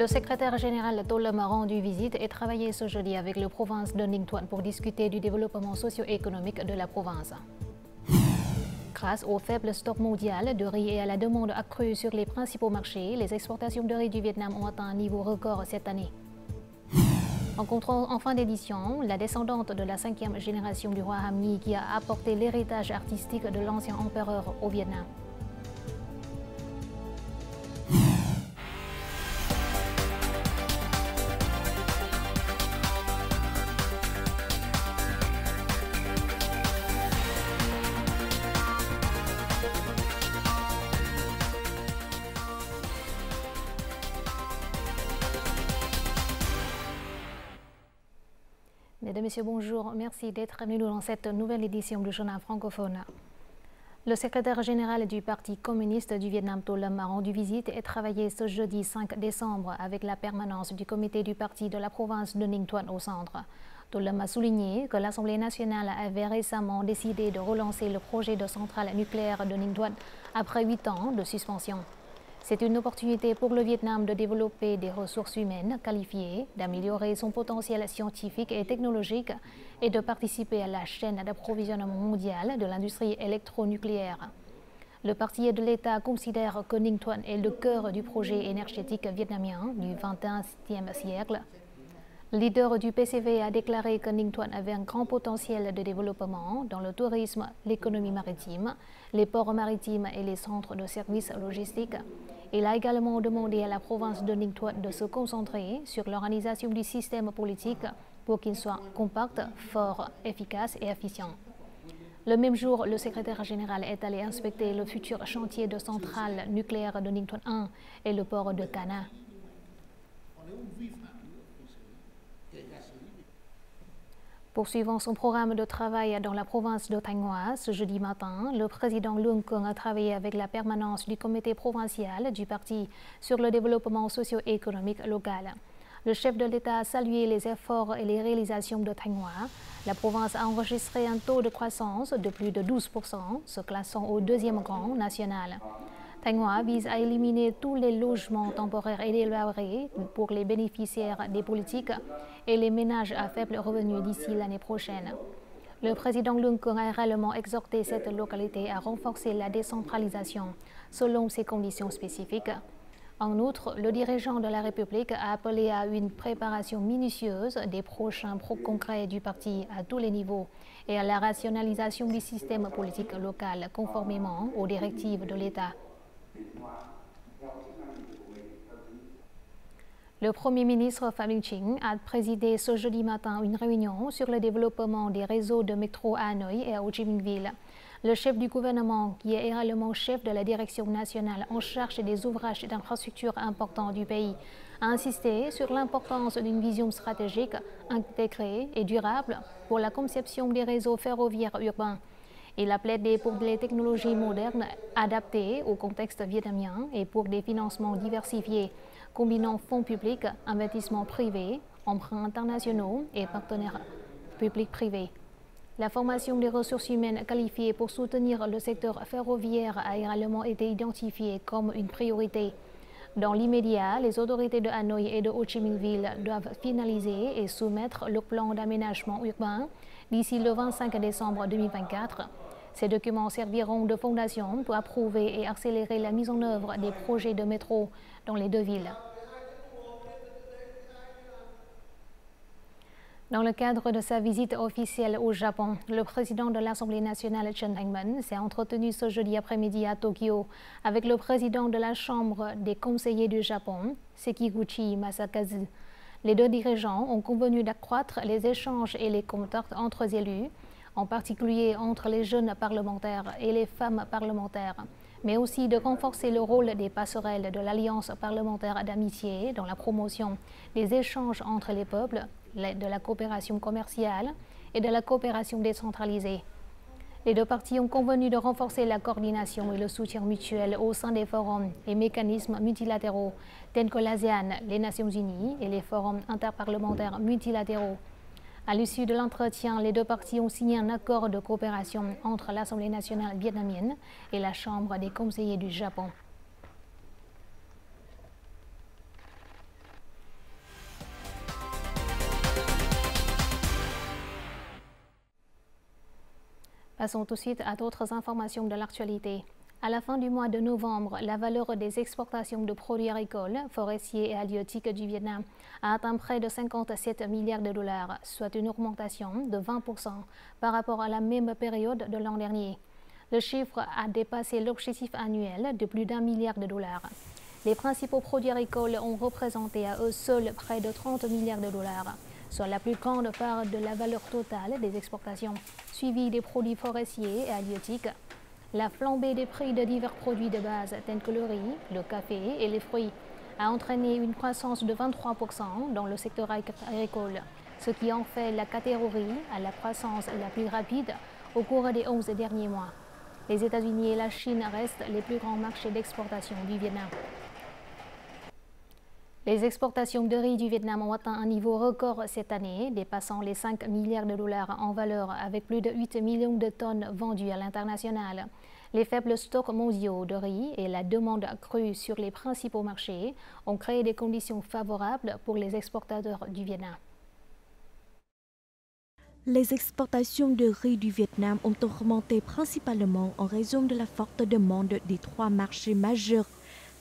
Le secrétaire général To Lam a rendu visite et travaillé ce jeudi avec la province de Ninh Thuận pour discuter du développement socio-économique de la province. Grâce au faible stock mondial de riz et à la demande accrue sur les principaux marchés, les exportations de riz du Vietnam ont atteint un niveau record cette année. Rencontrons en fin d'édition la descendante de la 5e génération du roi Ham Nhi qui a apporté l'héritage artistique de l'ancien empereur au Vietnam. Mesdames et messieurs, bonjour. Merci d'être venus dans cette nouvelle édition du journal francophone. Le secrétaire général du Parti communiste du Vietnam, To Lam, a rendu visite et travaillé ce jeudi 5 décembre avec la permanence du comité du parti de la province de Ninh Thuận au centre. To Lam a souligné que l'Assemblée nationale avait récemment décidé de relancer le projet de centrale nucléaire de Ninh Thuận après 8 ans de suspension. C'est une opportunité pour le Vietnam de développer des ressources humaines qualifiées, d'améliorer son potentiel scientifique et technologique et de participer à la chaîne d'approvisionnement mondiale de l'industrie électronucléaire. Le parti de l'État considère que Ninh Thuận est le cœur du projet énergétique vietnamien du XXIe siècle. Le leader du PCV a déclaré que Ninh Thuận avait un grand potentiel de développement dans le tourisme, l'économie maritime, les ports maritimes et les centres de services logistiques. Il a également demandé à la province de Ninh Thuận de se concentrer sur l'organisation du système politique pour qu'il soit compact, fort, efficace et efficient. Le même jour, le secrétaire général est allé inspecter le futur chantier de centrale nucléaire de Ninh Thuận 1 et le port de Cana. Poursuivant son programme de travail dans la province de Thanh Hóa, ce jeudi matin, le président Luong Kong a travaillé avec la permanence du comité provincial du parti sur le développement socio-économique local. Le chef de l'État a salué les efforts et les réalisations de Thanh Hóa. La province a enregistré un taux de croissance de plus de 12%, se classant au 2e rang national. Thanh Hóa vise à éliminer tous les logements temporaires et délabrés pour les bénéficiaires des politiques et les ménages à faible revenu d'ici l'année prochaine. Le président Luong Kong a également exhorté cette localité à renforcer la décentralisation selon ses conditions spécifiques. En outre, le dirigeant de la République a appelé à une préparation minutieuse des prochains congrès du parti à tous les niveaux et à la rationalisation du système politique local conformément aux directives de l'État. Le Premier ministre Phạm Minh Chính a présidé ce jeudi matin une réunion sur le développement des réseaux de métro à Hanoï et à Ho Chi Minh Ville. Le chef du gouvernement, qui est également chef de la direction nationale en charge des ouvrages d'infrastructures importants du pays, a insisté sur l'importance d'une vision stratégique, intégrée et durable pour la conception des réseaux ferroviaires urbains. Il a plaidé pour des technologies modernes adaptées au contexte vietnamien et pour des financements diversifiés, combinant fonds publics, investissements privés, emprunts internationaux et partenaires publics-privés. La formation des ressources humaines qualifiées pour soutenir le secteur ferroviaire a également été identifiée comme une priorité. Dans l'immédiat, les autorités de Hanoï et de Ho Chi Minh Ville doivent finaliser et soumettre le plan d'aménagement urbain d'ici le 25 décembre 2024. Ces documents serviront de fondation pour approuver et accélérer la mise en œuvre des projets de métro dans les deux villes. Dans le cadre de sa visite officielle au Japon, le président de l'Assemblée nationale Chen Thanh-man s'est entretenu ce jeudi après-midi à Tokyo avec le président de la Chambre des conseillers du Japon, Sekiguchi Masakazu. Les deux dirigeants ont convenu d'accroître les échanges et les contacts entre élus, en particulier entre les jeunes parlementaires et les femmes parlementaires, mais aussi de renforcer le rôle des passerelles de l'Alliance parlementaire d'amitié dans la promotion des échanges entre les peuples, de la coopération commerciale et de la coopération décentralisée. Les deux parties ont convenu de renforcer la coordination et le soutien mutuel au sein des forums et mécanismes multilatéraux tels que l'ASEAN, les Nations Unies et les forums interparlementaires multilatéraux. À l'issue de l'entretien, les deux parties ont signé un accord de coopération entre l'Assemblée nationale vietnamienne et la Chambre des conseillers du Japon. Passons tout de suite à d'autres informations de l'actualité. À la fin du mois de novembre, la valeur des exportations de produits agricoles, forestiers et halieutiques du Vietnam a atteint près de 57 milliards de dollars, soit une augmentation de 20% par rapport à la même période de l'an dernier. Le chiffre a dépassé l'objectif annuel de plus d'1 milliard de dollars. Les principaux produits agricoles ont représenté à eux seuls près de 30 milliards de dollars, soit la plus grande part de la valeur totale des exportations, suivie des produits forestiers et halieutiques. La flambée des prix de divers produits de base tels que le riz, le café et les fruits a entraîné une croissance de 23% dans le secteur agricole, ce qui en fait la catégorie à la croissance la plus rapide au cours des 11 derniers mois. Les États-Unis et la Chine restent les plus grands marchés d'exportation du Vietnam. Les exportations de riz du Vietnam ont atteint un niveau record cette année, dépassant les 5 milliards de dollars en valeur avec plus de 8 millions de tonnes vendues à l'international. Les faibles stocks mondiaux de riz et la demande accrue sur les principaux marchés ont créé des conditions favorables pour les exportateurs du Vietnam. Les exportations de riz du Vietnam ont augmenté principalement en raison de la forte demande des trois marchés majeurs,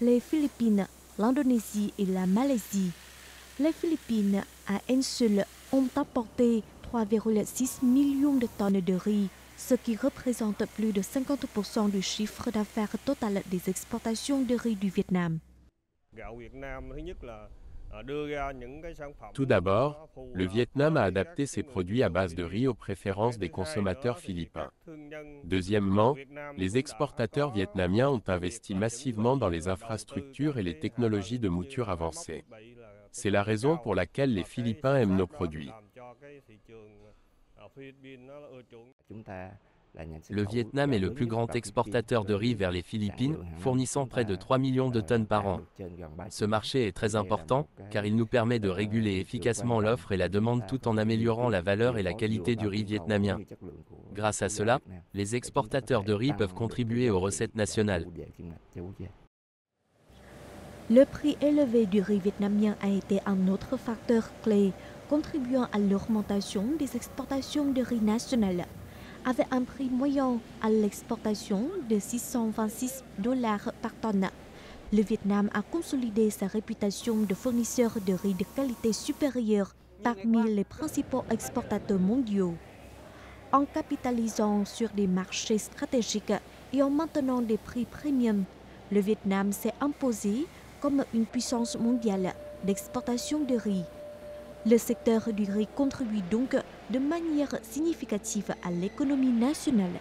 les Philippines, l'Indonésie et la Malaisie. Les Philippines, à elles seules, ont apporté 3,6 millions de tonnes de riz, ce qui représente plus de 50% du chiffre d'affaires total des exportations de riz du Vietnam. Tout d'abord, le Vietnam a adapté ses produits à base de riz aux préférences des consommateurs philippins. Deuxièmement, les exportateurs vietnamiens ont investi massivement dans les infrastructures et les technologies de mouture avancées. C'est la raison pour laquelle les Philippins aiment nos produits. Le Vietnam est le plus grand exportateur de riz vers les Philippines, fournissant près de 3 millions de tonnes par an. Ce marché est très important, car il nous permet de réguler efficacement l'offre et la demande tout en améliorant la valeur et la qualité du riz vietnamien. Grâce à cela, les exportateurs de riz peuvent contribuer aux recettes nationales. Le prix élevé du riz vietnamien a été un autre facteur clé, contribuant à l'augmentation des exportations de riz national. Avec un prix moyen à l'exportation de 626 $ par tonne, le Vietnam a consolidé sa réputation de fournisseur de riz de qualité supérieure parmi les principaux exportateurs mondiaux. En capitalisant sur des marchés stratégiques et en maintenant des prix premium, le Vietnam s'est imposé comme une puissance mondiale d'exportation de riz. Le secteur du riz contribue donc de manière significative à l'économie nationale.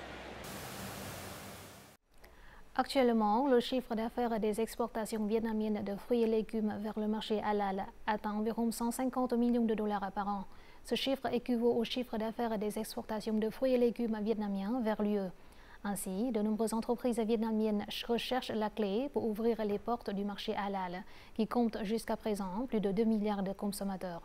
Actuellement, le chiffre d'affaires des exportations vietnamiennes de fruits et légumes vers le marché halal atteint environ 150 millions de dollars par an. Ce chiffre équivaut au chiffre d'affaires des exportations de fruits et légumes vietnamiens vers l'UE. Ainsi, de nombreuses entreprises vietnamiennes recherchent la clé pour ouvrir les portes du marché halal, qui compte jusqu'à présent plus de 2 milliards de consommateurs.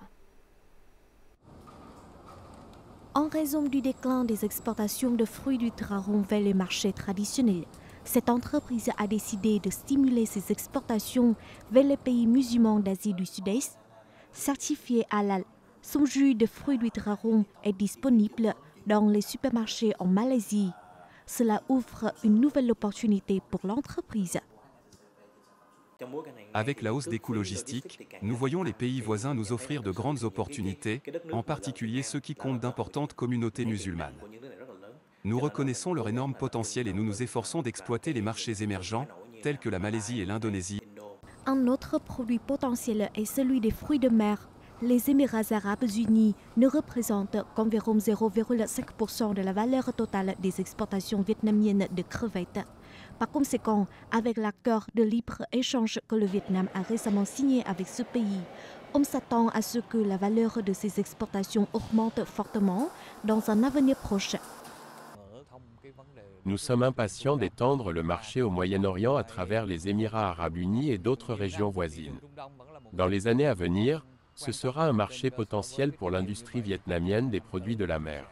En raison du déclin des exportations de fruits du Traron vers les marchés traditionnels, cette entreprise a décidé de stimuler ses exportations vers les pays musulmans d'Asie du Sud-Est. Certifié halal, son jus de fruits du Traron est disponible dans les supermarchés en Malaisie. Cela ouvre une nouvelle opportunité pour l'entreprise. Avec la hausse des coûts logistiques, nous voyons les pays voisins nous offrir de grandes opportunités, en particulier ceux qui comptent d'importantes communautés musulmanes. Nous reconnaissons leur énorme potentiel et nous nous efforçons d'exploiter les marchés émergents, tels que la Malaisie et l'Indonésie. Un autre produit potentiel est celui des fruits de mer. Les Émirats arabes unis ne représentent qu'environ 0,5% de la valeur totale des exportations vietnamiennes de crevettes. Par conséquent, avec l'accord de libre-échange que le Vietnam a récemment signé avec ce pays, on s'attend à ce que la valeur de ces exportations augmente fortement dans un avenir proche. Nous sommes impatients d'étendre le marché au Moyen-Orient à travers les Émirats arabes unis et d'autres régions voisines. Dans les années à venir, ce sera un marché potentiel pour l'industrie vietnamienne des produits de la mer.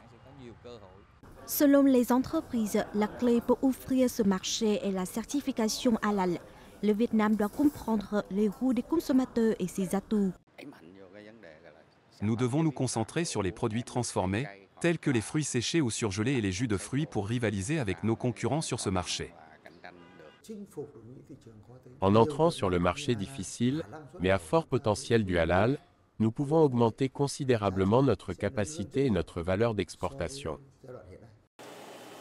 Selon les entreprises, la clé pour ouvrir ce marché est la certification halal. Le Vietnam doit comprendre les goûts des consommateurs et ses atouts. Nous devons nous concentrer sur les produits transformés, tels que les fruits séchés ou surgelés et les jus de fruits pour rivaliser avec nos concurrents sur ce marché. En entrant sur le marché difficile, mais à fort potentiel du halal, nous pouvons augmenter considérablement notre capacité et notre valeur d'exportation.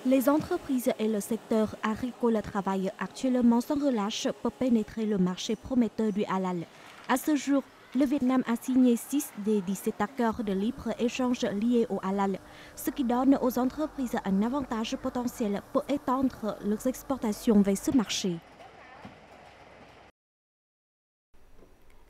Les entreprises et le secteur agricole travaillent actuellement sans relâche pour pénétrer le marché prometteur du halal. À ce jour, le Vietnam a signé 6 des 17 accords de libre-échange liés au halal, ce qui donne aux entreprises un avantage potentiel pour étendre leurs exportations vers ce marché.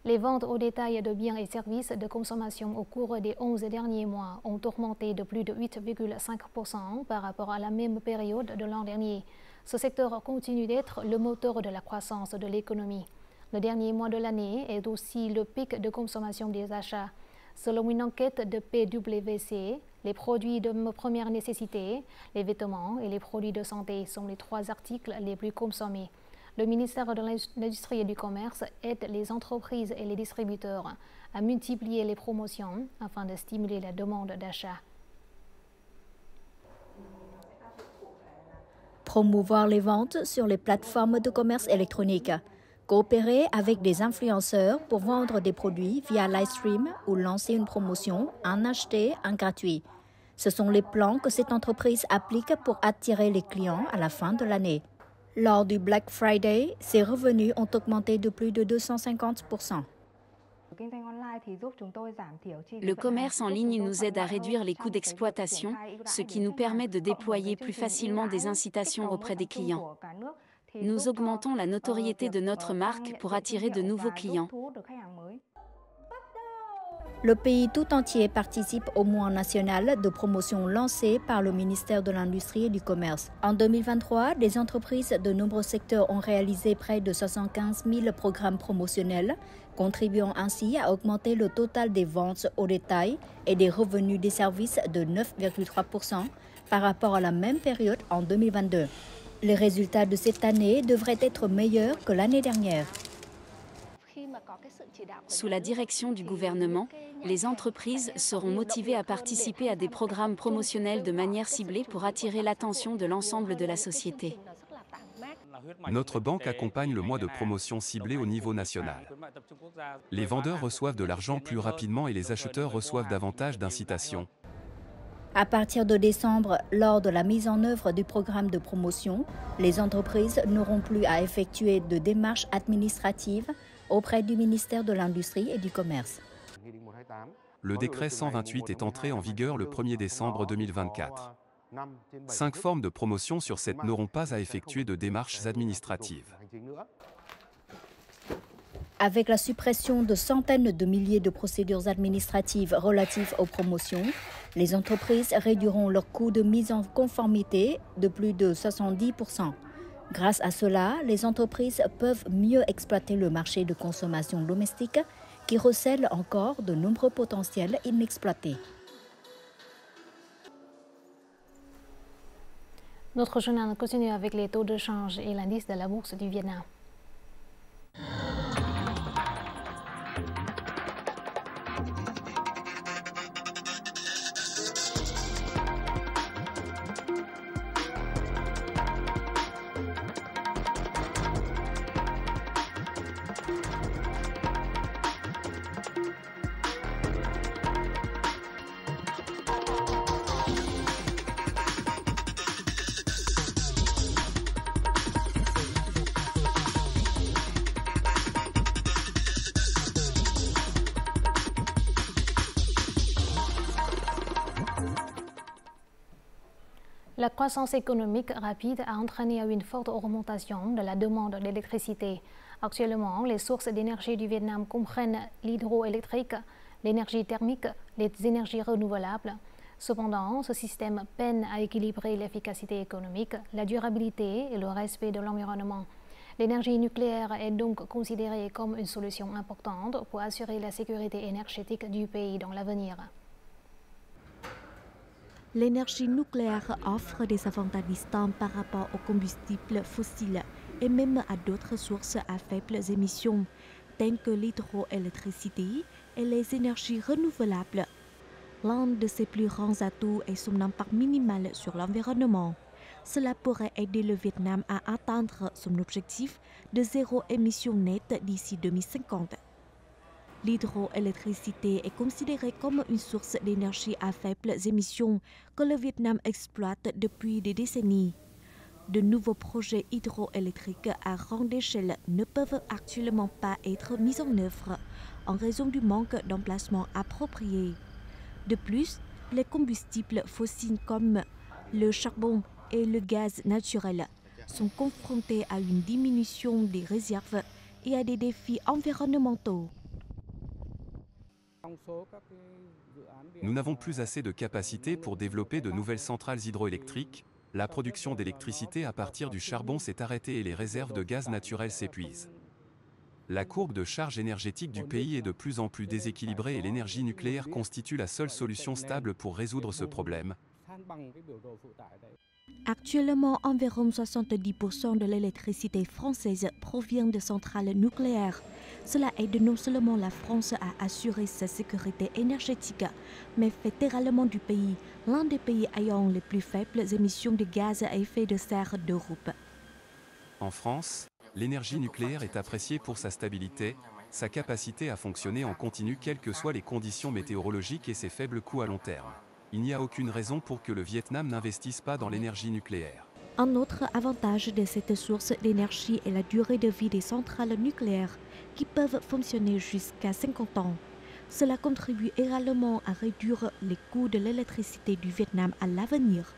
Les ventes au détail de biens et services de consommation au cours des 11 derniers mois ont augmenté de plus de 8,5% par rapport à la même période de l'an dernier. Ce secteur continue d'être le moteur de la croissance de l'économie. Le dernier mois de l'année est aussi le pic de consommation des achats. Selon une enquête de PwC, les produits de première nécessité, les vêtements et les produits de santé sont les 3 articles les plus consommés. Le ministère de l'Industrie et du Commerce aide les entreprises et les distributeurs à multiplier les promotions afin de stimuler la demande d'achat. Promouvoir les ventes sur les plateformes de commerce électronique. Coopérer avec des influenceurs pour vendre des produits via livestream ou lancer une promotion, en acheter, en gratuit. Ce sont les plans que cette entreprise applique pour attirer les clients à la fin de l'année. Lors du Black Friday, ses revenus ont augmenté de plus de 250%. Le commerce en ligne nous aide à réduire les coûts d'exploitation, ce qui nous permet de déployer plus facilement des incitations auprès des clients. Nous augmentons la notoriété de notre marque pour attirer de nouveaux clients. Le pays tout entier participe au mois national de promotion lancé par le ministère de l'Industrie et du Commerce. En 2023, des entreprises de nombreux secteurs ont réalisé près de 75 000 programmes promotionnels, contribuant ainsi à augmenter le total des ventes au détail et des revenus des services de 9,3% par rapport à la même période en 2022. Les résultats de cette année devraient être meilleurs que l'année dernière. Sous la direction du gouvernement, les entreprises seront motivées à participer à des programmes promotionnels de manière ciblée pour attirer l'attention de l'ensemble de la société. Notre banque accompagne le mois de promotion ciblé au niveau national. Les vendeurs reçoivent de l'argent plus rapidement et les acheteurs reçoivent davantage d'incitations. À partir de décembre, lors de la mise en œuvre du programme de promotion, les entreprises n'auront plus à effectuer de démarches administratives auprès du ministère de l'Industrie et du Commerce. Le décret 128 est entré en vigueur le 1er décembre 2024. 5 formes de promotion sur 7 n'auront pas à effectuer de démarches administratives. Avec la suppression de centaines de milliers de procédures administratives relatives aux promotions, les entreprises réduiront leurs coûts de mise en conformité de plus de 70%. Grâce à cela, les entreprises peuvent mieux exploiter le marché de consommation domestique qui recèle encore de nombreux potentiels inexploités. Notre journal continue avec les taux de change et l'indice de la bourse du Vietnam. La croissance économique rapide a entraîné une forte augmentation de la demande d'électricité. Actuellement, les sources d'énergie du Vietnam comprennent l'hydroélectrique, l'énergie thermique, les énergies renouvelables. Cependant, ce système peine à équilibrer l'efficacité économique, la durabilité et le respect de l'environnement. L'énergie nucléaire est donc considérée comme une solution importante pour assurer la sécurité énergétique du pays dans l'avenir. L'énergie nucléaire offre des avantages distincts par rapport aux combustibles fossiles et même à d'autres sources à faibles émissions, telles que l'hydroélectricité et les énergies renouvelables. L'un de ses plus grands atouts est son impact minimal sur l'environnement. Cela pourrait aider le Vietnam à atteindre son objectif de zéro émission nette d'ici 2050. L'hydroélectricité est considérée comme une source d'énergie à faibles émissions que le Vietnam exploite depuis des décennies. De nouveaux projets hydroélectriques à grande échelle ne peuvent actuellement pas être mis en œuvre en raison du manque d'emplacements appropriés. De plus, les combustibles fossiles comme le charbon et le gaz naturel sont confrontés à une diminution des réserves et à des défis environnementaux. Nous n'avons plus assez de capacité pour développer de nouvelles centrales hydroélectriques. La production d'électricité à partir du charbon s'est arrêtée et les réserves de gaz naturel s'épuisent. La courbe de charge énergétique du pays est de plus en plus déséquilibrée et l'énergie nucléaire constitue la seule solution stable pour résoudre ce problème. Actuellement, environ 70% de l'électricité française provient de centrales nucléaires. Cela aide non seulement la France à assurer sa sécurité énergétique, mais fait également du pays l'un des pays ayant les plus faibles émissions de gaz à effet de serre d'Europe. En France, l'énergie nucléaire est appréciée pour sa stabilité, sa capacité à fonctionner en continu quelles que soient les conditions météorologiques et ses faibles coûts à long terme. Il n'y a aucune raison pour que le Vietnam n'investisse pas dans l'énergie nucléaire. Un autre avantage de cette source d'énergie est la durée de vie des centrales nucléaires, qui peuvent fonctionner jusqu'à 50 ans. Cela contribue également à réduire les coûts de l'électricité du Vietnam à l'avenir.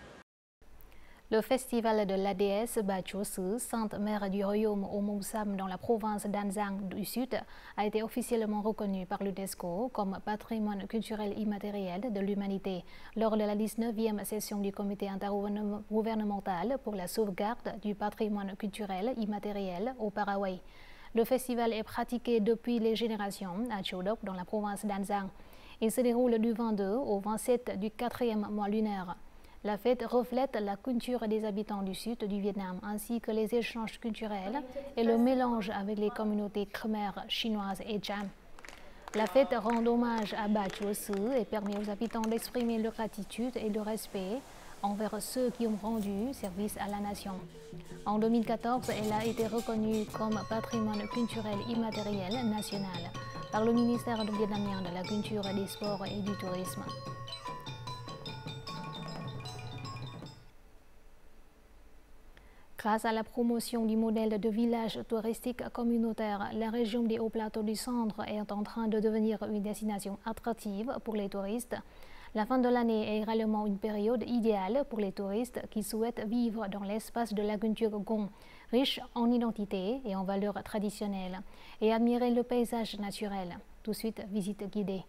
Le festival de la déesse Ba Cho Sư, sainte mère du royaume au Mont Sam dans la province d'An Giang du Sud, a été officiellement reconnu par l'UNESCO comme patrimoine culturel immatériel de l'humanité lors de la 19e session du comité intergouvernemental pour la sauvegarde du patrimoine culturel immatériel au Paraguay. Le festival est pratiqué depuis les générations à Cho Doc dans la province d'An Giang. Il se déroule du 22 au 27 du 4e mois lunaire. La fête reflète la culture des habitants du sud du Vietnam ainsi que les échanges culturels et le mélange avec les communautés khmer, chinoises et Cham. La fête rend hommage à Ba Cho Sư et permet aux habitants d'exprimer leur gratitude et leur respect envers ceux qui ont rendu service à la nation. En 2014, elle a été reconnue comme patrimoine culturel immatériel national par le ministère vietnamien de la Culture, des Sports et du Tourisme. Grâce à la promotion du modèle de village touristique communautaire, la région des Hauts-Plateaux du Centre est en train de devenir une destination attractive pour les touristes. La fin de l'année est également une période idéale pour les touristes qui souhaitent vivre dans l'espace de la culture Gong, riche en identité et en valeurs traditionnelles, et admirer le paysage naturel. Tout de suite, visite guidée.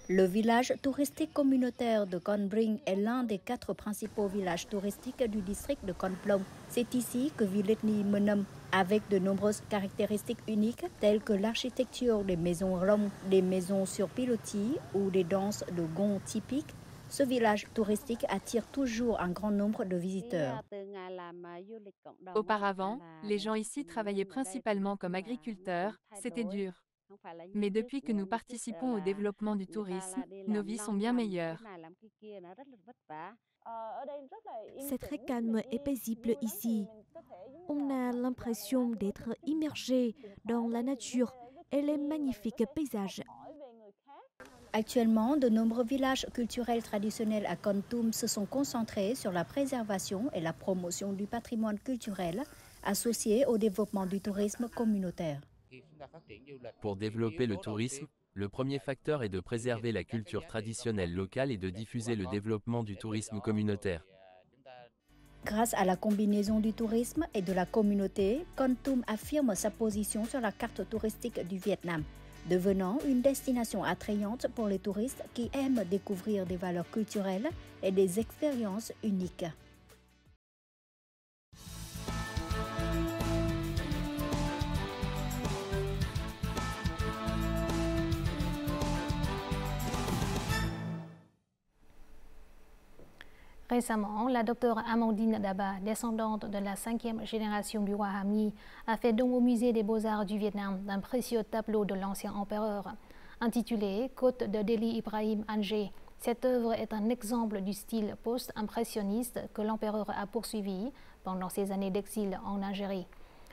Le village touristique communautaire de Con Bring est l'un des 4 principaux villages touristiques du district de Con Plong. C'est ici que vit l'ethnie Mönam, avec de nombreuses caractéristiques uniques telles que l'architecture des maisons rondes, des maisons sur pilotis ou des danses de gong typiques. Ce village touristique attire toujours un grand nombre de visiteurs. Auparavant, les gens ici travaillaient principalement comme agriculteurs, c'était dur. Mais depuis que nous participons au développement du tourisme, nos vies sont bien meilleures. C'est très calme et paisible ici. On a l'impression d'être immergé dans la nature et les magnifiques paysages. Actuellement, de nombreux villages culturels traditionnels à Kon Tum se sont concentrés sur la préservation et la promotion du patrimoine culturel associé au développement du tourisme communautaire. Pour développer le tourisme, le premier facteur est de préserver la culture traditionnelle locale et de diffuser le développement du tourisme communautaire. Grâce à la combinaison du tourisme et de la communauté, Kon Tum affirme sa position sur la carte touristique du Vietnam, devenant une destination attrayante pour les touristes qui aiment découvrir des valeurs culturelles et des expériences uniques. Récemment, la docteure Amandine Daba, descendante de la 5e génération du roi Ham Nhi, a fait don au musée des beaux-arts du Vietnam d'un précieux tableau de l'ancien empereur. Intitulée Côte de Deli Ibrahim Angers, cette œuvre est un exemple du style post-impressionniste que l'empereur a poursuivi pendant ses années d'exil en Algérie.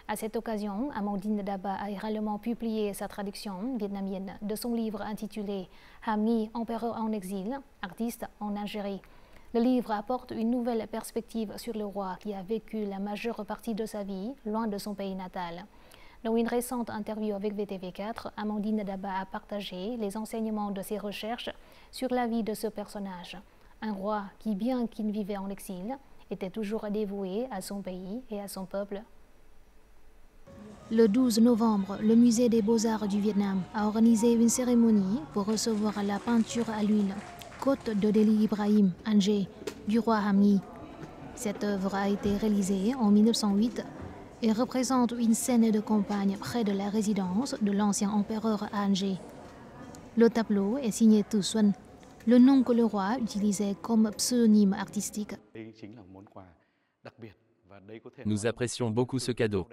À cette occasion, Amandine Daba a également publié sa traduction vietnamienne de son livre intitulé Ham Nghi, empereur en exil, artiste en Algérie. Le livre apporte une nouvelle perspective sur le roi qui a vécu la majeure partie de sa vie loin de son pays natal. Dans une récente interview avec VTV4, Amandine Daba a partagé les enseignements de ses recherches sur la vie de ce personnage. Un roi qui, bien qu'il vivait en exil, était toujours dévoué à son pays et à son peuple. Le 12 novembre, le Musée des Beaux-Arts du Vietnam a organisé une cérémonie pour recevoir la peinture à l'huile Côte de Deli Ibrahim Angers du roi Ham Nghi. Cette œuvre a été réalisée en 1908 et représente une scène de campagne près de la résidence de l'ancien empereur à Angers. Le tableau est signé Tu Xuân, le nom que le roi utilisait comme pseudonyme artistique. Nous apprécions beaucoup ce cadeau.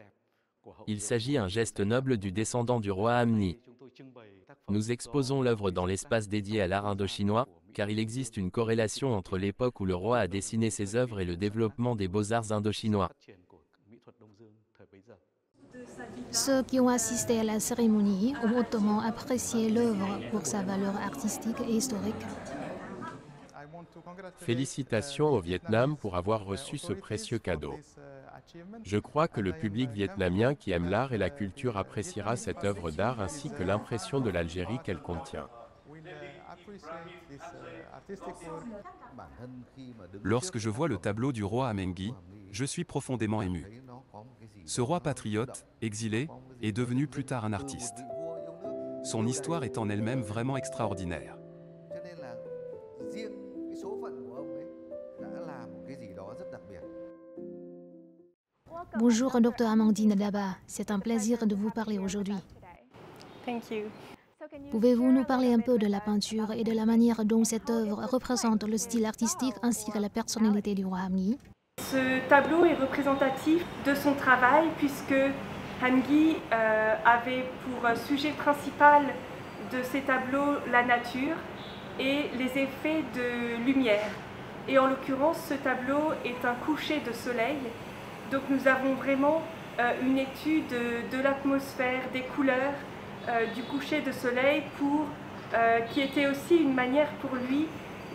Il s'agit d'un geste noble du descendant du roi Ham Nghi. Nous exposons l'œuvre dans l'espace dédié à l'art indochinois, car il existe une corrélation entre l'époque où le roi a dessiné ses œuvres et le développement des beaux-arts indochinois. Ceux qui ont assisté à la cérémonie ont hautement apprécié l'œuvre pour sa valeur artistique et historique. Félicitations au Vietnam pour avoir reçu ce précieux cadeau. Je crois que le public vietnamien qui aime l'art et la culture appréciera cette œuvre d'art ainsi que l'impression de l'Algérie qu'elle contient. Lorsque je vois le tableau du roi Ham Nghi, je suis profondément ému. Ce roi patriote, exilé, est devenu plus tard un artiste. Son histoire est en elle-même vraiment extraordinaire. Bonjour, Dr Amandine Daba. C'est un plaisir de vous parler aujourd'hui. Pouvez-vous nous parler un peu de la peinture et de la manière dont cette œuvre représente le style artistique ainsi que la personnalité du roi Ham Nghi? Ce tableau est représentatif de son travail puisque Ham Nghi avait pour sujet principal de ses tableaux la nature et les effets de lumière. Et en l'occurrence, ce tableau est un coucher de soleil. Donc nous avons vraiment une étude de l'atmosphère, des couleurs, du coucher de soleil qui était aussi une manière pour lui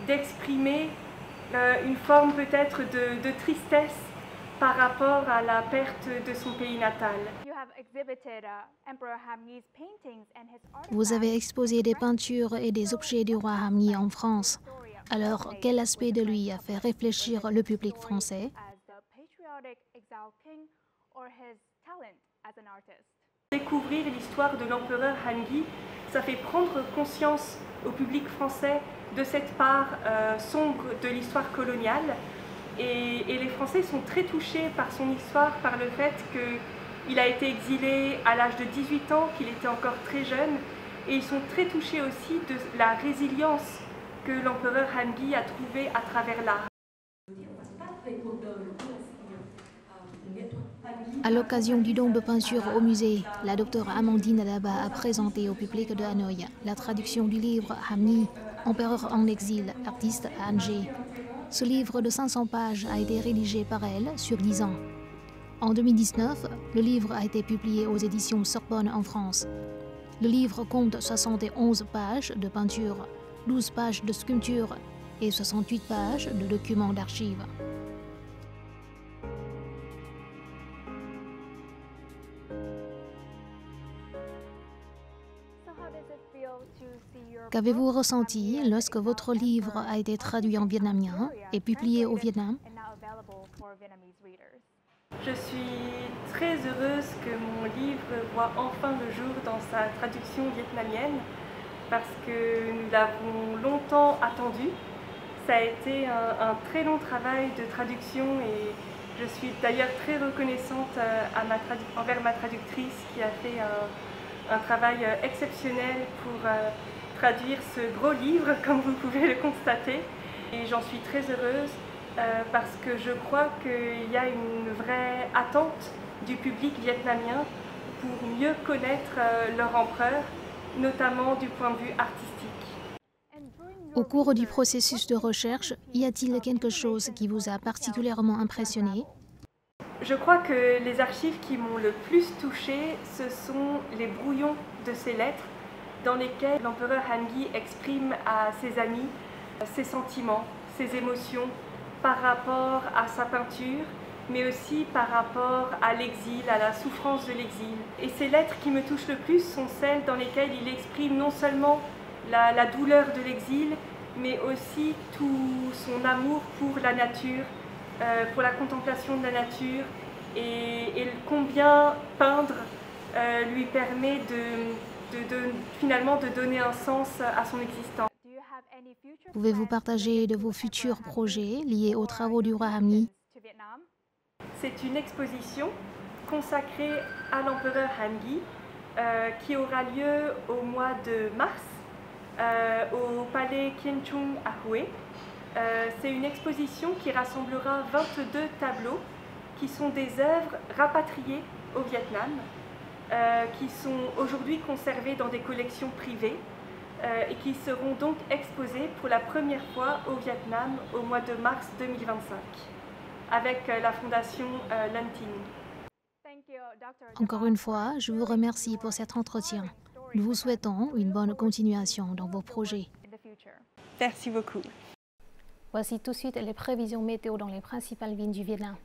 d'exprimer une forme peut-être de tristesse par rapport à la perte de son pays natal. Vous avez exposé des peintures et des objets du roi Ham Nghi en France. Alors, quel aspect de lui a fait réfléchir le public français? Découvrir l'histoire de l'empereur Han Nghi, ça fait prendre conscience au public français de cette part sombre de l'histoire coloniale. Et les Français sont très touchés par son histoire, par le fait qu'il a été exilé à l'âge de 18 ans, qu'il était encore très jeune. Et ils sont très touchés aussi de la résilience que l'empereur Han Nghi a trouvée à travers l'art. À l'occasion du don de peinture au musée, la docteure Amandine Daba a présenté au public de Hanoï la traduction du livre Ham Nghi, empereur en exil, artiste à Angers. Ce livre de 500 pages a été rédigé par elle sur 10 ans. En 2019, le livre a été publié aux éditions Sorbonne en France. Le livre compte 71 pages de peinture, 12 pages de sculpture et 68 pages de documents d'archives. Qu'avez-vous ressenti lorsque votre livre a été traduit en vietnamien et publié au Vietnam? Je suis très heureuse que mon livre voit enfin le jour dans sa traduction vietnamienne parce que nous l'avons longtemps attendu. Ça a été un très long travail de traduction et je suis d'ailleurs très reconnaissante envers ma traductrice qui a fait un travail exceptionnel pour traduire ce gros livre, comme vous pouvez le constater. Et j'en suis très heureuse parce que je crois qu'il y a une vraie attente du public vietnamien pour mieux connaître leur empereur notamment du point de vue artistique. Au cours du processus de recherche, y a-t-il quelque chose qui vous a particulièrement impressionné? Je crois que les archives qui m'ont le plus touchée, ce sont les brouillons de ces lettres dans lesquelles l'empereur Hangi exprime à ses amis ses sentiments, ses émotions par rapport à sa peinture, mais aussi par rapport à l'exil, à la souffrance de l'exil. Et ces lettres qui me touchent le plus sont celles dans lesquelles il exprime non seulement la douleur de l'exil, mais aussi tout son amour pour la nature, pour la contemplation de la nature, et combien peindre lui permet finalement de donner un sens à son existence. Pouvez-vous partager de vos futurs projets liés aux travaux du roi Hamni? C'est une exposition consacrée à l'empereur Hangi qui aura lieu au mois de mars au palais Kienchung à Hue. C'est une exposition qui rassemblera 22 tableaux qui sont des œuvres rapatriées au Vietnam, qui sont aujourd'hui conservées dans des collections privées et qui seront donc exposées pour la première fois au Vietnam au mois de mars 2025 avec la fondation Lanting. Encore une fois, je vous remercie pour cet entretien. Nous vous souhaitons une bonne continuation dans vos projets. Merci beaucoup. Voici tout de suite les prévisions météo dans les principales villes du Vietnam.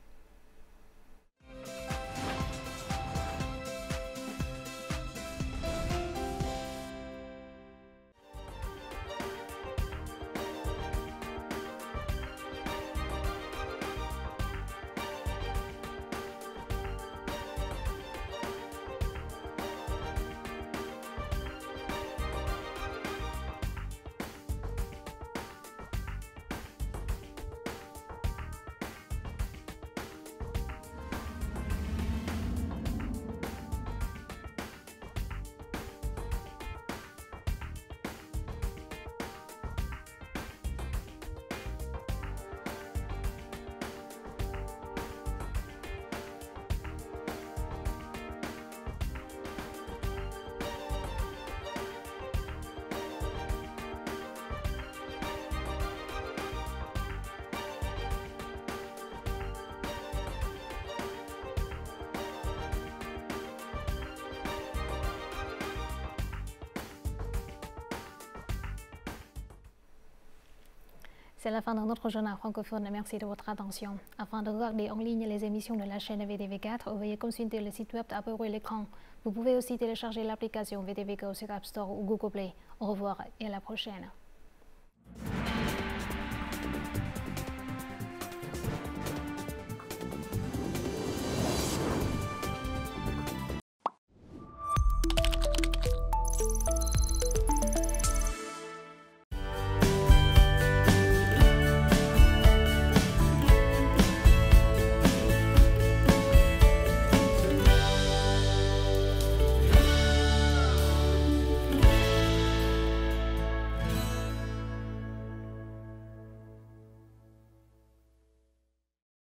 C'est la fin de notre journal francophone. Merci de votre attention. Afin de regarder en ligne les émissions de la chaîne VTV4, veuillez consulter le site web à peu près l'écran. Vous pouvez aussi télécharger l'application VTV Go sur App Store ou Google Play. Au revoir et à la prochaine.